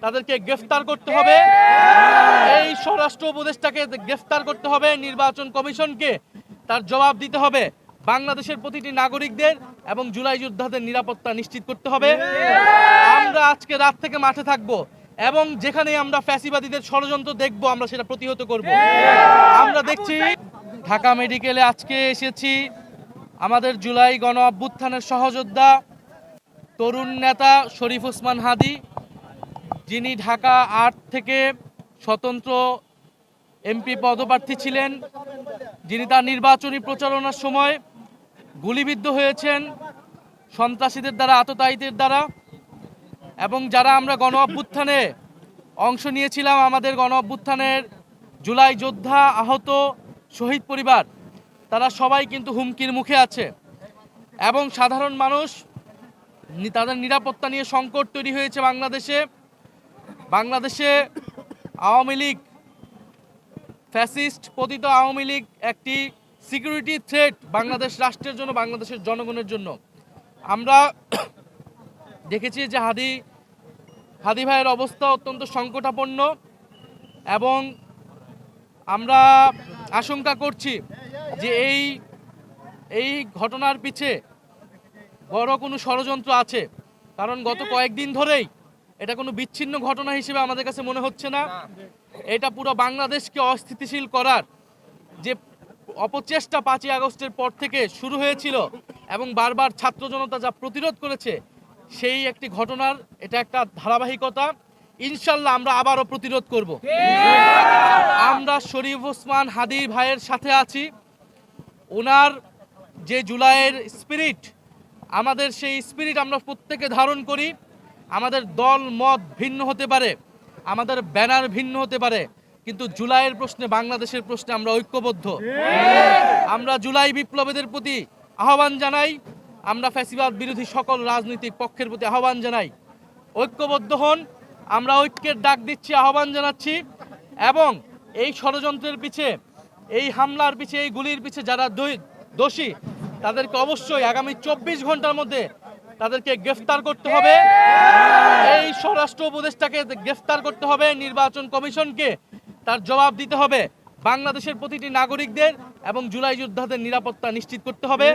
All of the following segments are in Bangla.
তাদেরকে গ্রেফতার করতে হবে। এই স্বরাষ্ট্র উপদেষ্টাকে গ্রেফতার করতে হবে। নির্বাচন কমিশনকে তার জবাব দিতে হবে। বাংলাদেশের প্রতিটি নাগরিকদের এবং জুলাই যোদ্ধাদের নিরাপত্তা নিশ্চিত করতে হবে। আমরা আজকে রাত থেকে মাঠে থাকব এবং যেখানে আমরা ফ্যাসিবাদীদের ষড়যন্ত্র দেখব আমরা সেটা প্রতিহত করব। আমরা দেখছি ঢাকা মেডিকেলে আজকে এসেছি আমাদের জুলাই গণ অভ্যুত্থানের সহযোদ্ধা তরুণ নেতা শরীফ ওসমান হাদী, যিনি ঢাকা ৮ থেকে স্বতন্ত্র এমপি পদপ্রার্থী ছিলেন, যিনি তার নির্বাচনী প্রচারণার সময় গুলিবিদ্ধ হয়েছেন সন্ত্রাসীদের দ্বারা, আততায়ীদের দ্বারা। এবং যারা আমরা গণ অভ্যুত্থানে অংশ নিয়েছিলাম, আমাদের গণ অভ্যুত্থানের জুলাই যোদ্ধা, আহত, শহীদ পরিবার, তারা সবাই কিন্তু হুমকির মুখে আছে এবং সাধারণ মানুষ তাদের নিরাপত্তা নিয়ে সংকট তৈরি হয়েছে। বাংলাদেশে আওয়ামী লীগ, ফ্যাসিস্ট পতিত আওয়ামী লীগ একটি সিকিউরিটি থ্রেট বাংলাদেশ রাষ্ট্রের জন্য, বাংলাদেশের জনগণের জন্য। আমরা দেখেছি যে হাদী ভাইয়ের অবস্থা অত্যন্ত সংকটাপন্ন এবং আমরা আশঙ্কা করছি যে এই ঘটনার পিছে বড় কোনো ষড়যন্ত্র আছে। কারণ গত কয়েকদিন ধরেই এটা কোনো বিচ্ছিন্ন ঘটনা হিসেবে আমাদের কাছে মনে হচ্ছে না। এটা পুরো বাংলাদেশকে অস্থিতিশীল করার যে অপচেষ্টা 5ই আগস্টের পর থেকে শুরু হয়েছিল এবং বারবার ছাত্র জনতা যা প্রতিরোধ করেছে, সেই একটি ঘটনার এটা একটা ধারাবাহিকতা। ইনশাল্লাহ আমরা আবারও প্রতিরোধ করব। আমরা শরীফ ওসমান হাদী ভাইয়ের সাথে আছি। ওনার যে জুলাইয়ের স্পিরিট, আমাদের সেই স্পিরিট আমরা প্রত্যেকে ধারণ করি। আমাদের দল মত ভিন্ন হতে পারে, আমাদের ব্যানার ভিন্ন হতে পারে, কিন্তু জুলাইয়ের প্রশ্নে, বাংলাদেশের প্রশ্নে আমরা ঐক্যবদ্ধ। আমরা জুলাই বিপ্লবীদের প্রতি আহ্বান জানাই, আমরা ফ্যাসিবাদ বিরোধী সকল রাজনৈতিক পক্ষের প্রতি আহ্বান জানাই, ঐক্যবদ্ধ হন। আমরা ঐক্যের ডাক দিচ্ছি, আহ্বান জানাচ্ছি এবং এই ষড়যন্ত্রের পিছে, এই হামলার পিছে, এই গুলির পিছে যারা দোষী, তাদেরকে অবশ্যই আগামী 24 ঘন্টার মধ্যে তাদেরকে গ্রেফতার করতে হবে। এই স্বরাষ্ট্র উপদেষ্টাকে গ্রেফতার করতে হবে। নির্বাচন কমিশনকে তার জবাব দিতে হবে। বাংলাদেশের প্রতিটি নাগরিকদের এবং জুলাই যোদ্ধাদের নিরাপত্তা নিশ্চিত করতে হবে।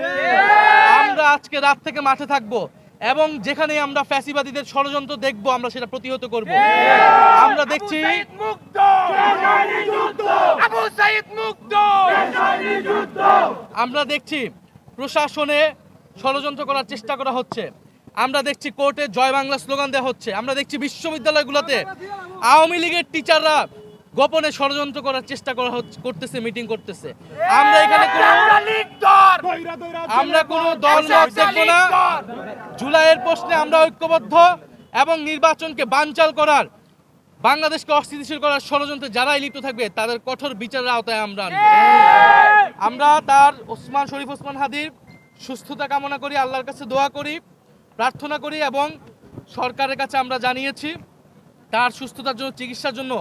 আমরা আজকে রাত থেকে মাঠে থাকব এবং যেখানে আমরা ফ্যাসিবাদীদের ষড়যন্ত্র দেখব আমরা সেটা প্রতিহত করব। আমরা দেখছি আমরা দেখছি প্রশাসনে ষড়যন্ত্র করার চেষ্টা করা হচ্ছে। আমরা দেখছি কোর্টে জয় বাংলা স্লোগান দেওয়া হচ্ছে। আমরা দেখছি বিশ্ববিদ্যালয়গুলোতে আওয়ামী লীগের টিচাররা গোপনে ষড়যন্ত্র করার চেষ্টা করতেছে, মিটিং করতেছে। আমরা এখানে কোনো দল মত দেখবো না। জুলাইয়ের প্রশ্নে আমরা ঐক্যবদ্ধ এবং নির্বাচনকে বানচাল করার, বাংলাদেশকে অস্থিতিশীল করার ষড়যন্ত্রে যারাই লিপ্ত থাকবে তাদের কঠোর বিচারের আওতায় আমরা আনব। আমরা তার শরীফ ওসমান হাদীর সুস্থতা কামনা করি, আল্লাহর কাছে দোয়া করি, প্রার্থনা করি এবং সরকারের কাছে আমরা জানিয়েছি তার সুস্থতার জন্য, চিকিৎসার জন্য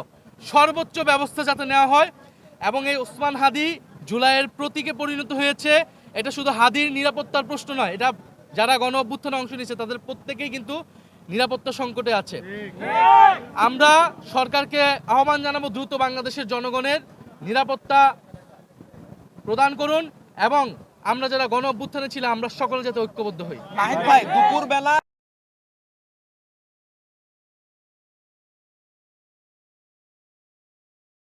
সর্বোচ্চ ব্যবস্থা যাতে নেওয়া হয়। এবং এই ওসমান হাদী জুলাইয়ের প্রতীকে পরিণত হয়েছে। এটা শুধু হাদীর নিরাপত্তার প্রশ্ন নয়, এটা যারা গণ অভ্যুত্থানে অংশ নিয়েছে তাদের প্রত্যেকেই কিন্তু নিরাপত্তা সংকটে আছে। আমরা সরকারকে আহ্বান জানাবো, দ্রুত বাংলাদেশের জনগণের নিরাপত্তা প্রদান করুন এবং আমরা যারা গণ অভ্যুত্থানে ছিলাম আমরা সকলে যাতে ঐক্যবদ্ধ হই। নাহিদ ভাই, দুপুরবেলা